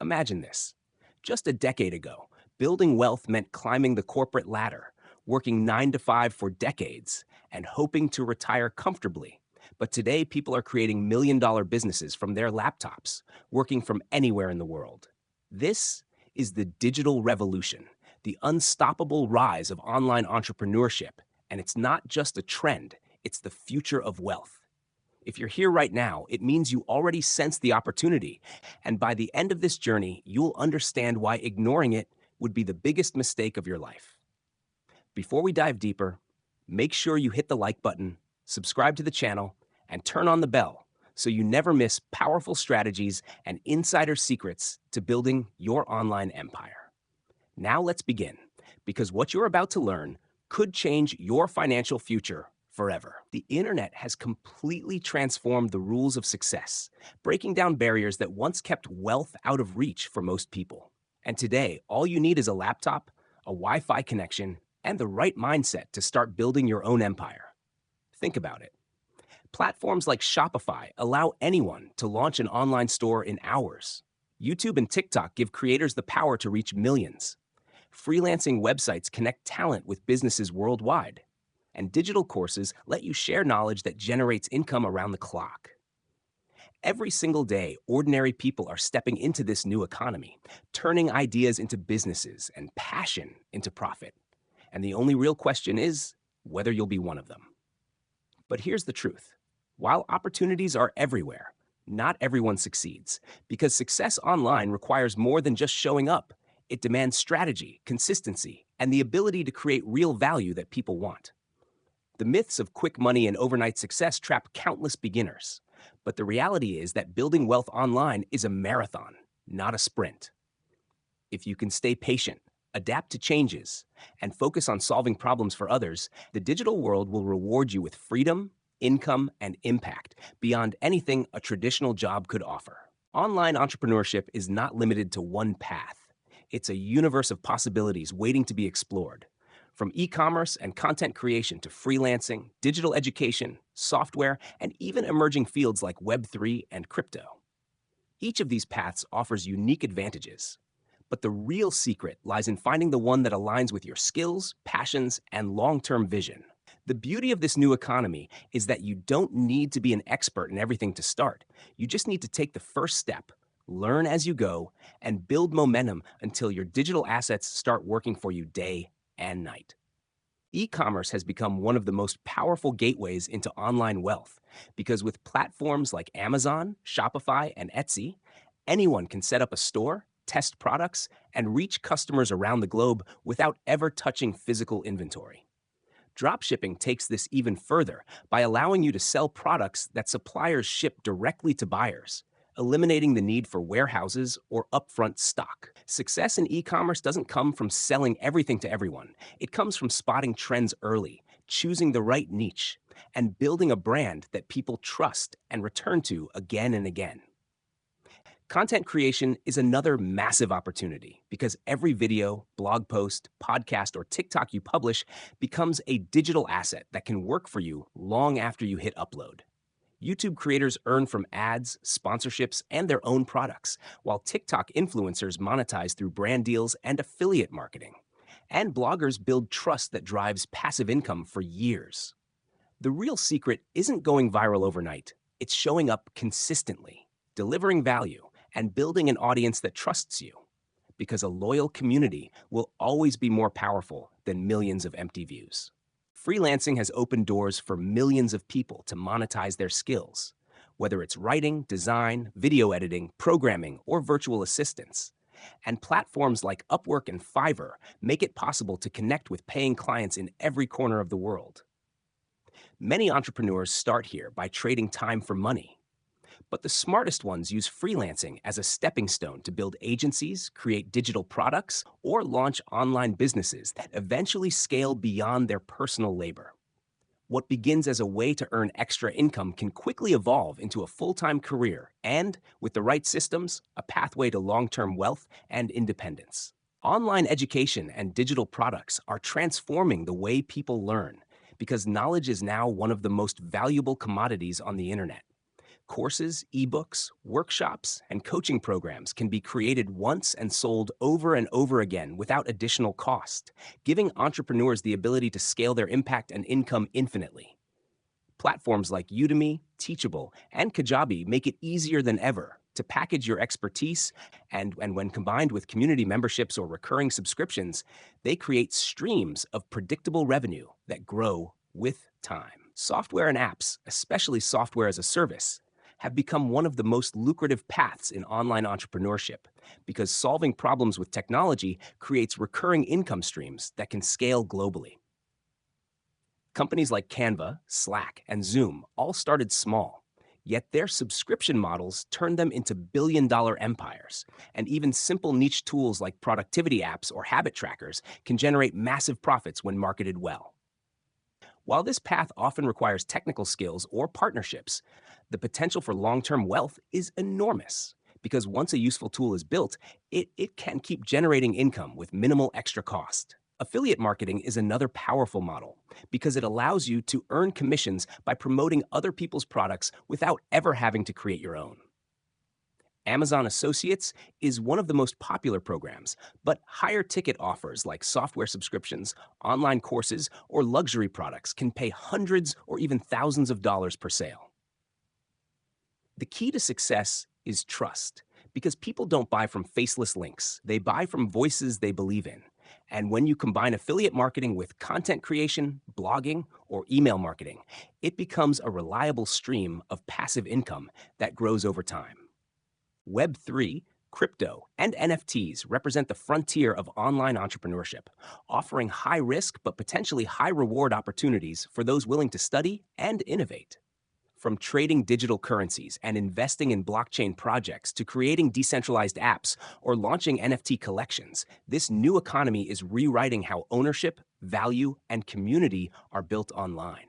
Imagine this. Just a decade ago, building wealth meant climbing the corporate ladder, working 9 to 5 for decades, and hoping to retire comfortably. But today, people are creating million-dollar businesses from their laptops, working from anywhere in the world. This is the digital revolution, the unstoppable rise of online entrepreneurship. And it's not just a trend, it's the future of wealth. If you're here right now, it means you already sense the opportunity. And by the end of this journey, you'll understand why ignoring it would be the biggest mistake of your life. Before we dive deeper, make sure you hit the like button, subscribe to the channel, and turn on the bell so you never miss powerful strategies and insider secrets to building your online empire. Now let's begin, because what you're about to learn could change your financial future forever. The internet has completely transformed the rules of success, breaking down barriers that once kept wealth out of reach for most people. And today, all you need is a laptop, a Wi-Fi connection, and the right mindset to start building your own empire. Think about it. Platforms like Shopify allow anyone to launch an online store in hours. YouTube and TikTok give creators the power to reach millions. Freelancing websites connect talent with businesses worldwide. And digital courses let you share knowledge that generates income around the clock. Every single day, ordinary people are stepping into this new economy, turning ideas into businesses and passion into profit. And the only real question is whether you'll be one of them. But here's the truth. While opportunities are everywhere, not everyone succeeds, because success online requires more than just showing up. It demands strategy, consistency, and the ability to create real value that people want. The myths of quick money and overnight success trap countless beginners. But the reality is that building wealth online is a marathon, not a sprint. If you can stay patient, adapt to changes, and focus on solving problems for others, the digital world will reward you with freedom, income, and impact beyond anything a traditional job could offer. Online entrepreneurship is not limited to one path. It's a universe of possibilities waiting to be explored. From e-commerce and content creation to freelancing, digital education, software, and even emerging fields like Web3 and crypto. Each of these paths offers unique advantages. But the real secret lies in finding the one that aligns with your skills, passions, and long-term vision. The beauty of this new economy is that you don't need to be an expert in everything to start. You just need to take the first step, learn as you go, and build momentum until your digital assets start working for you day and night. E-commerce has become one of the most powerful gateways into online wealth because with platforms like Amazon, Shopify, and Etsy, anyone can set up a store, test products, and reach customers around the globe without ever touching physical inventory. Dropshipping takes this even further by allowing you to sell products that suppliers ship directly to buyers, eliminating the need for warehouses or upfront stock. Success in e-commerce doesn't come from selling everything to everyone. It comes from spotting trends early, choosing the right niche, and building a brand that people trust and return to again and again. Content creation is another massive opportunity because every video, blog post, podcast, or TikTok you publish becomes a digital asset that can work for you long after you hit upload. YouTube creators earn from ads, sponsorships, and their own products, while TikTok influencers monetize through brand deals and affiliate marketing. And bloggers build trust that drives passive income for years. The real secret isn't going viral overnight. It's showing up consistently, delivering value, and building an audience that trusts you. Because a loyal community will always be more powerful than millions of empty views. Freelancing has opened doors for millions of people to monetize their skills, whether it's writing, design, video editing, programming, or virtual assistants. And platforms like Upwork and Fiverr make it possible to connect with paying clients in every corner of the world. Many entrepreneurs start here by trading time for money. But the smartest ones use freelancing as a stepping stone to build agencies, create digital products, or launch online businesses that eventually scale beyond their personal labor. What begins as a way to earn extra income can quickly evolve into a full-time career and, with the right systems, a pathway to long-term wealth and independence. Online education and digital products are transforming the way people learn because knowledge is now one of the most valuable commodities on the internet. Courses, ebooks, workshops, and coaching programs can be created once and sold over and over again without additional cost, giving entrepreneurs the ability to scale their impact and income infinitely. Platforms like Udemy, Teachable, and Kajabi make it easier than ever to package your expertise, and when combined with community memberships or recurring subscriptions, they create streams of predictable revenue that grow with time. Software and apps, especially software as a service, have become one of the most lucrative paths in online entrepreneurship because solving problems with technology creates recurring income streams that can scale globally. Companies like Canva, Slack, and Zoom all started small, yet their subscription models turned them into billion-dollar empires, and even simple niche tools like productivity apps or habit trackers can generate massive profits when marketed well. While this path often requires technical skills or partnerships, the potential for long-term wealth is enormous because once a useful tool is built, it can keep generating income with minimal extra cost. Affiliate marketing is another powerful model because it allows you to earn commissions by promoting other people's products without ever having to create your own. Amazon Associates is one of the most popular programs, but higher ticket offers like software subscriptions, online courses, or luxury products can pay hundreds or even thousands of dollars per sale. The key to success is trust, because people don't buy from faceless links. They buy from voices they believe in. And when you combine affiliate marketing with content creation, blogging, or email marketing, it becomes a reliable stream of passive income that grows over time. Web3, crypto, and NFTs represent the frontier of online entrepreneurship, offering high risk but potentially high reward opportunities for those willing to study and innovate. From trading digital currencies and investing in blockchain projects to creating decentralized apps or launching NFT collections, this new economy is rewriting how ownership, value, and community are built online.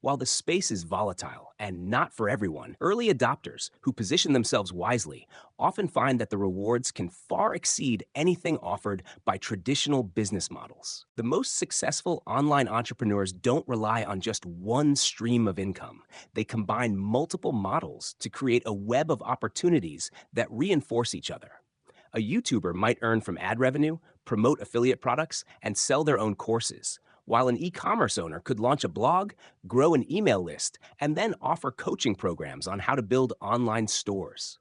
While the space is volatile and not for everyone, early adopters who position themselves wisely often find that the rewards can far exceed anything offered by traditional business models. The most successful online entrepreneurs don't rely on just one stream of income. They combine multiple models to create a web of opportunities that reinforce each other. A YouTuber might earn from ad revenue, promote affiliate products, and sell their own courses, while an e-commerce owner could launch a blog, grow an email list, and then offer coaching programs on how to build online stores.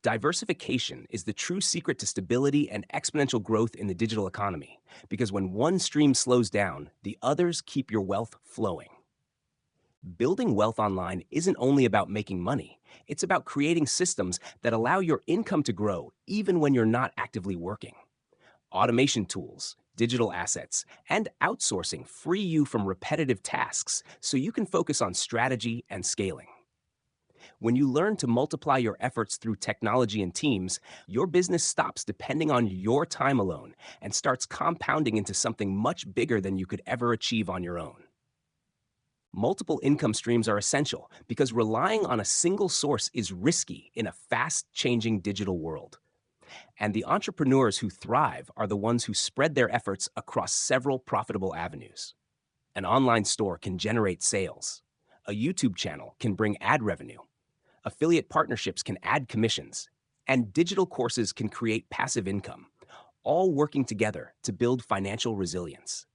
Diversification is the true secret to stability and exponential growth in the digital economy, because when one stream slows down, the others keep your wealth flowing. Building wealth online isn't only about making money. It's about creating systems that allow your income to grow even when you're not actively working. Automation tools, digital assets, and outsourcing free you from repetitive tasks so you can focus on strategy and scaling. When you learn to multiply your efforts through technology and teams, your business stops depending on your time alone and starts compounding into something much bigger than you could ever achieve on your own. Multiple income streams are essential because relying on a single source is risky in a fast-changing digital world. And the entrepreneurs who thrive are the ones who spread their efforts across several profitable avenues. An online store can generate sales. A YouTube channel can bring ad revenue. Affiliate partnerships can add commissions. And digital courses can create passive income, all working together to build financial resilience.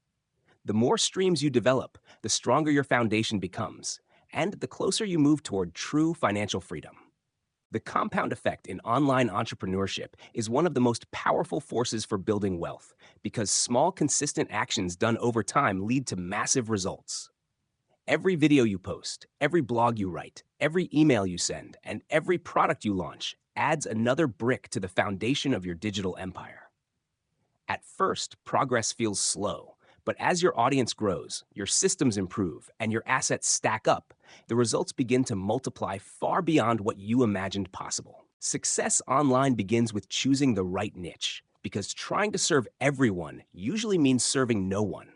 The more streams you develop, the stronger your foundation becomes, and the closer you move toward true financial freedom. The compound effect in online entrepreneurship is one of the most powerful forces for building wealth because small, consistent actions done over time lead to massive results. Every video you post, every blog you write, every email you send, and every product you launch adds another brick to the foundation of your digital empire. At first, progress feels slow, but as your audience grows, your systems improve, and your assets stack up, the results begin to multiply far beyond what you imagined possible. Success online begins with choosing the right niche, because trying to serve everyone usually means serving no one.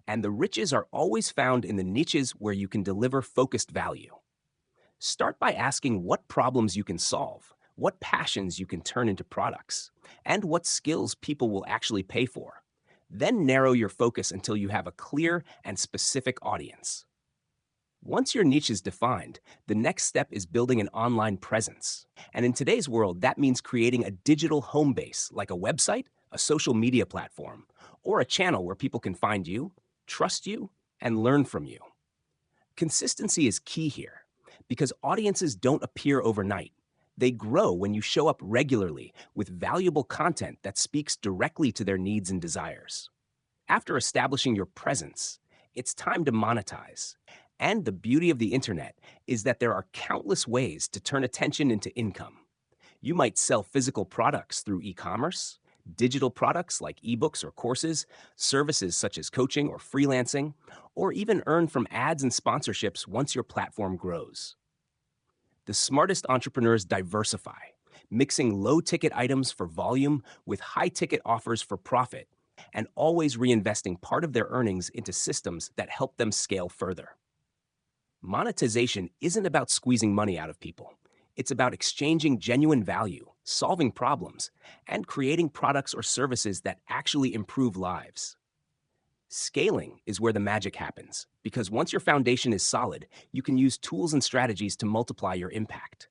And the riches are always found in the niches where you can deliver focused value. Start by asking what problems you can solve, what passions you can turn into products, and what skills people will actually pay for. Then narrow your focus until you have a clear and specific audience. Once your niche is defined, the next step is building an online presence. And in today's world, that means creating a digital home base like a website, a social media platform, or a channel where people can find you, trust you, and learn from you. Consistency is key here because audiences don't appear overnight. They grow when you show up regularly with valuable content that speaks directly to their needs and desires. After establishing your presence, it's time to monetize. And the beauty of the internet is that there are countless ways to turn attention into income. You might sell physical products through e commerce, digital products like ebooks or courses, services such as coaching or freelancing, or even earn from ads and sponsorships once your platform grows. The smartest entrepreneurs diversify, mixing low ticket items for volume with high ticket offers for profit, and always reinvesting part of their earnings into systems that help them scale further. Monetization isn't about squeezing money out of people. It's about exchanging genuine value, solving problems, and creating products or services that actually improve lives. Scaling is where the magic happens, because once your foundation is solid, you can use tools and strategies to multiply your impact.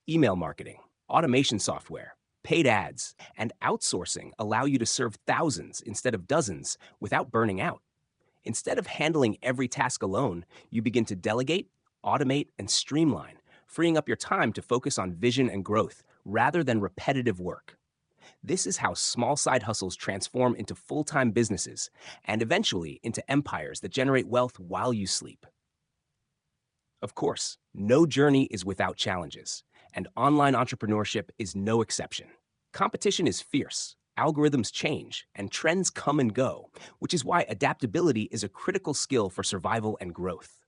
Email marketing, automation software, paid ads, and outsourcing allow you to serve thousands instead of dozens without burning out. Instead of handling every task alone, you begin to delegate, automate, and streamline, freeing up your time to focus on vision and growth rather than repetitive work. This is how small side hustles transform into full-time businesses and eventually into empires that generate wealth while you sleep. Of course, no journey is without challenges, and online entrepreneurship is no exception. Competition is fierce, algorithms change, and trends come and go, which is why adaptability is a critical skill for survival and growth.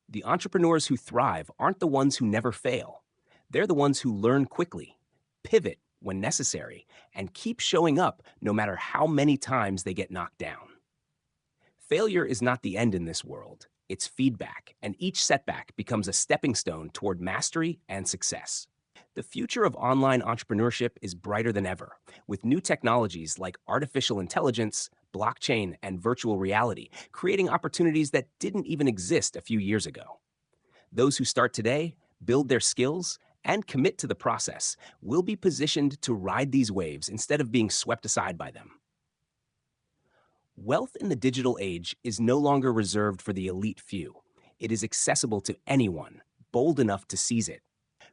The entrepreneurs who thrive aren't the ones who never fail. They're the ones who learn quickly, pivot when necessary, and keep showing up no matter how many times they get knocked down. Failure is not the end in this world. It's feedback, and each setback becomes a stepping stone toward mastery and success. The future of online entrepreneurship is brighter than ever, with new technologies like artificial intelligence, blockchain, and virtual reality creating opportunities that didn't even exist a few years ago. Those who start today, build their skills, and commit to the process will be positioned to ride these waves instead of being swept aside by them. Wealth in the digital age is no longer reserved for the elite few. It is accessible to anyone, bold enough to seize it,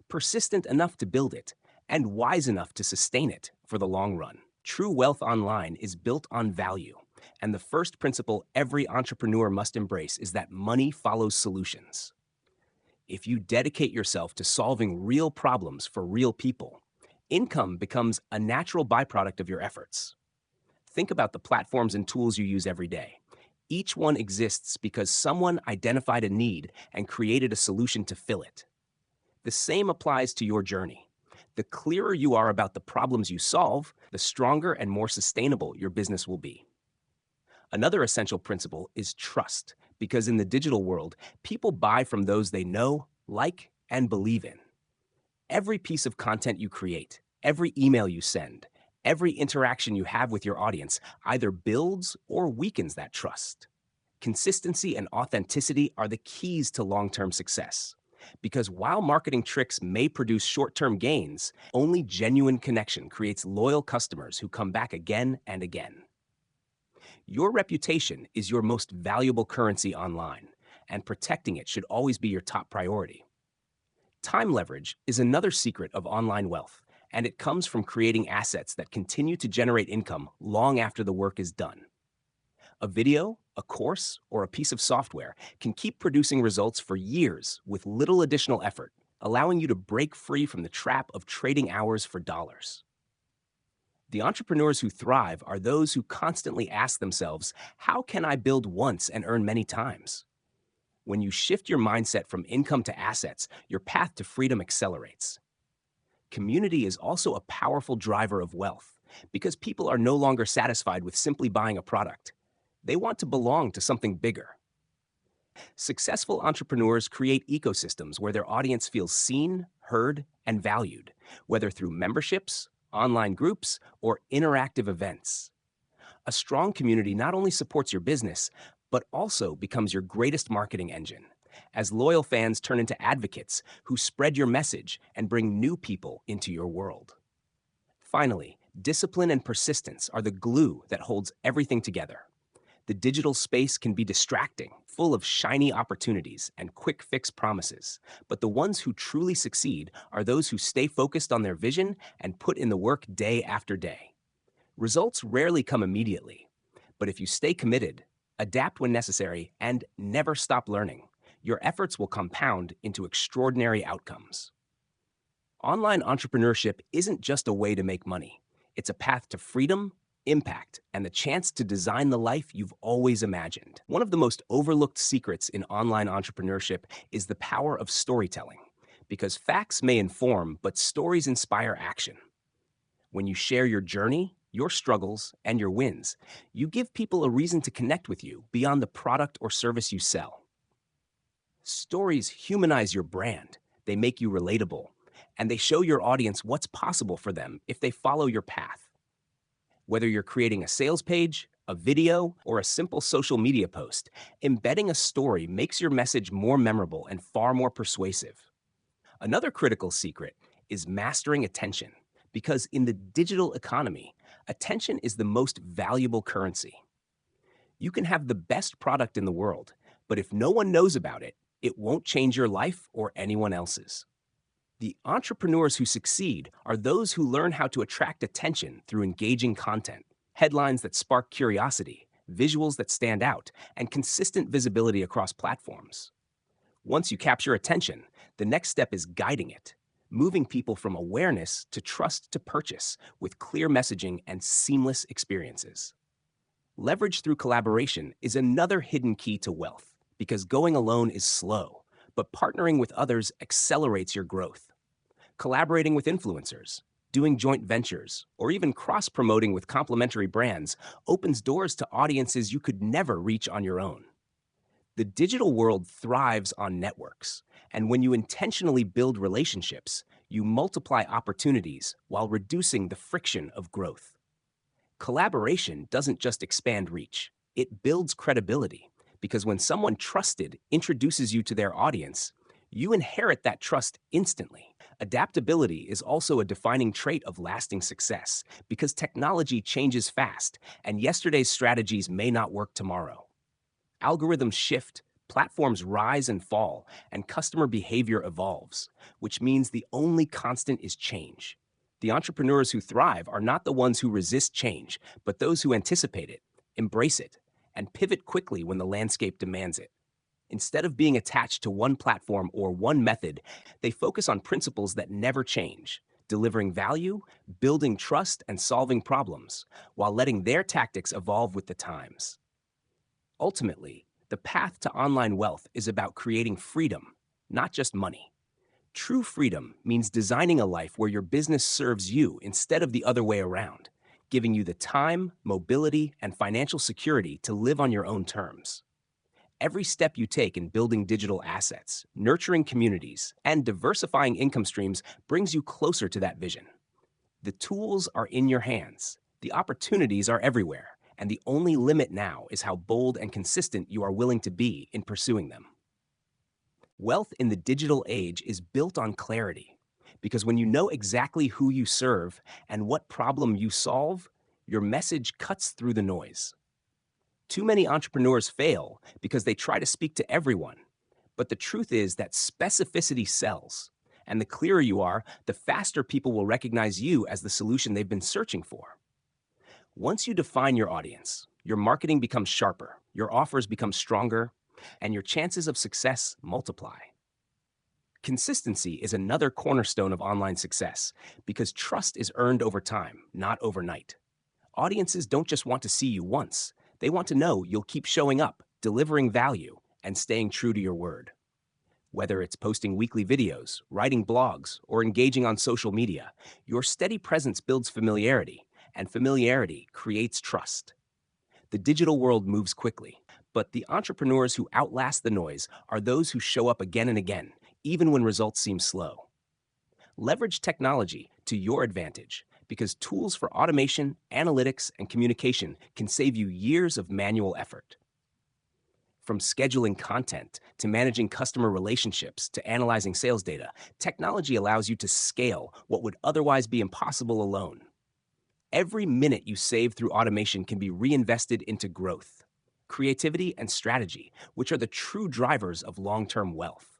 persistent enough to build it, and wise enough to sustain it for the long run. True wealth online is built on value, and the first principle every entrepreneur must embrace is that money follows solutions. If you dedicate yourself to solving real problems for real people, income becomes a natural byproduct of your efforts. Think about the platforms and tools you use every day. Each one exists because someone identified a need and created a solution to fill it. The same applies to your journey. The clearer you are about the problems you solve, the stronger and more sustainable your business will be. Another essential principle is trust, because in the digital world, people buy from those they know, like, and believe in. Every piece of content you create, every email you send, every interaction you have with your audience either builds or weakens that trust. Consistency and authenticity are the keys to long-term success. Because while marketing tricks may produce short-term gains, only genuine connection creates loyal customers who come back again and again. Your reputation is your most valuable currency online, and protecting it should always be your top priority. Time leverage is another secret of online wealth, and it comes from creating assets that continue to generate income long after the work is done. A video, a course, or a piece of software can keep producing results for years with little additional effort, allowing you to break free from the trap of trading hours for dollars. The entrepreneurs who thrive are those who constantly ask themselves, how can I build once and earn many times? When you shift your mindset from income to assets, your path to freedom accelerates. Community is also a powerful driver of wealth because people are no longer satisfied with simply buying a product. They want to belong to something bigger. Successful entrepreneurs create ecosystems where their audience feels seen, heard, and valued, whether through memberships, online groups, or interactive events. A strong community not only supports your business, but also becomes your greatest marketing engine, as loyal fans turn into advocates who spread your message and bring new people into your world. Finally, discipline and persistence are the glue that holds everything together. The digital space can be distracting, full of shiny opportunities and quick fix promises. But the ones who truly succeed are those who stay focused on their vision and put in the work day after day. Results rarely come immediately, but if you stay committed, adapt when necessary, and never stop learning, your efforts will compound into extraordinary outcomes. Online entrepreneurship isn't just a way to make money. It's a path to freedom, impact, and the chance to design the life you've always imagined. One of the most overlooked secrets in online entrepreneurship is the power of storytelling, because facts may inform, but stories inspire action. When you share your journey, your struggles, and your wins, you give people a reason to connect with you beyond the product or service you sell. Stories humanize your brand, they make you relatable, and they show your audience what's possible for them if they follow your path. Whether you're creating a sales page, a video, or a simple social media post, embedding a story makes your message more memorable and far more persuasive. Another critical secret is mastering attention, because in the digital economy, attention is the most valuable currency. You can have the best product in the world, but if no one knows about it, it won't change your life or anyone else's. The entrepreneurs who succeed are those who learn how to attract attention through engaging content, headlines that spark curiosity, visuals that stand out, and consistent visibility across platforms. Once you capture attention, the next step is guiding it, moving people from awareness to trust to purchase with clear messaging and seamless experiences. Leverage through collaboration is another hidden key to wealth, because going alone is slow, but partnering with others accelerates your growth. Collaborating with influencers, doing joint ventures, or even cross-promoting with complementary brands opens doors to audiences you could never reach on your own. The digital world thrives on networks, and when you intentionally build relationships, you multiply opportunities while reducing the friction of growth. Collaboration doesn't just expand reach, it builds credibility, because when someone trusted introduces you to their audience, you inherit that trust instantly. Adaptability is also a defining trait of lasting success, because technology changes fast, and yesterday's strategies may not work tomorrow. Algorithms shift, platforms rise and fall, and customer behavior evolves, which means the only constant is change. The entrepreneurs who thrive are not the ones who resist change, but those who anticipate it, embrace it, and pivot quickly when the landscape demands it. Instead of being attached to one platform or one method, they focus on principles that never change, delivering value, building trust, and solving problems, while letting their tactics evolve with the times. Ultimately, the path to online wealth is about creating freedom, not just money. True freedom means designing a life where your business serves you instead of the other way around, giving you the time, mobility, and financial security to live on your own terms. Every step you take in building digital assets, nurturing communities, and diversifying income streams brings you closer to that vision. The tools are in your hands, the opportunities are everywhere, and the only limit now is how bold and consistent you are willing to be in pursuing them. Wealth in the digital age is built on clarity, because when you know exactly who you serve and what problem you solve, your message cuts through the noise. Too many entrepreneurs fail because they try to speak to everyone, but the truth is that specificity sells, and the clearer you are, the faster people will recognize you as the solution they've been searching for. Once you define your audience, your marketing becomes sharper, your offers become stronger, and your chances of success multiply. Consistency is another cornerstone of online success, because trust is earned over time, not overnight. Audiences don't just want to see you once, they want to know you'll keep showing up, delivering value, and staying true to your word. Whether it's posting weekly videos, writing blogs, or engaging on social media, your steady presence builds familiarity, and familiarity creates trust. The digital world moves quickly, but the entrepreneurs who outlast the noise are those who show up again and again, even when results seem slow. Leverage technology to your advantage, because tools for automation, analytics, and communication can save you years of manual effort. From scheduling content to managing customer relationships to analyzing sales data, technology allows you to scale what would otherwise be impossible alone. Every minute you save through automation can be reinvested into growth, creativity, and strategy, which are the true drivers of long term wealth.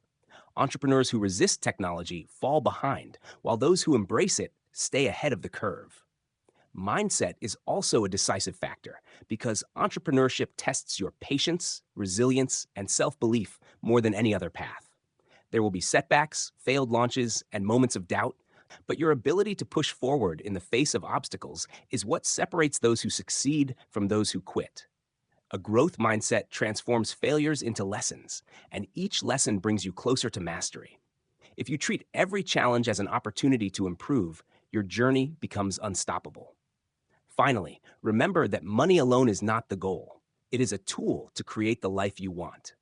Entrepreneurs who resist technology fall behind, while those who embrace it stay ahead of the curve. Mindset is also a decisive factor because entrepreneurship tests your patience, resilience, and self belief more than any other path. There will be setbacks, failed launches, and moments of doubt, but your ability to push forward in the face of obstacles is what separates those who succeed from those who quit. A growth mindset transforms failures into lessons, and each lesson brings you closer to mastery. If you treat every challenge as an opportunity to improve, your journey becomes unstoppable. Finally, remember that money alone is not the goal. It is a tool to create the life you want.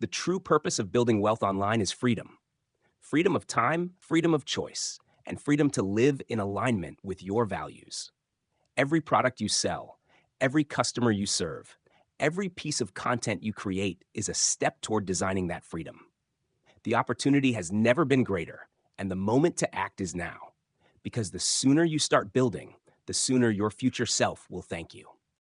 The true purpose of building wealth online is freedom. Freedom of time, freedom of choice, and freedom to live in alignment with your values. Every product you sell, every customer you serve, every piece of content you create is a step toward designing that freedom. The opportunity has never been greater, and the moment to act is now. Because the sooner you start building, the sooner your future self will thank you.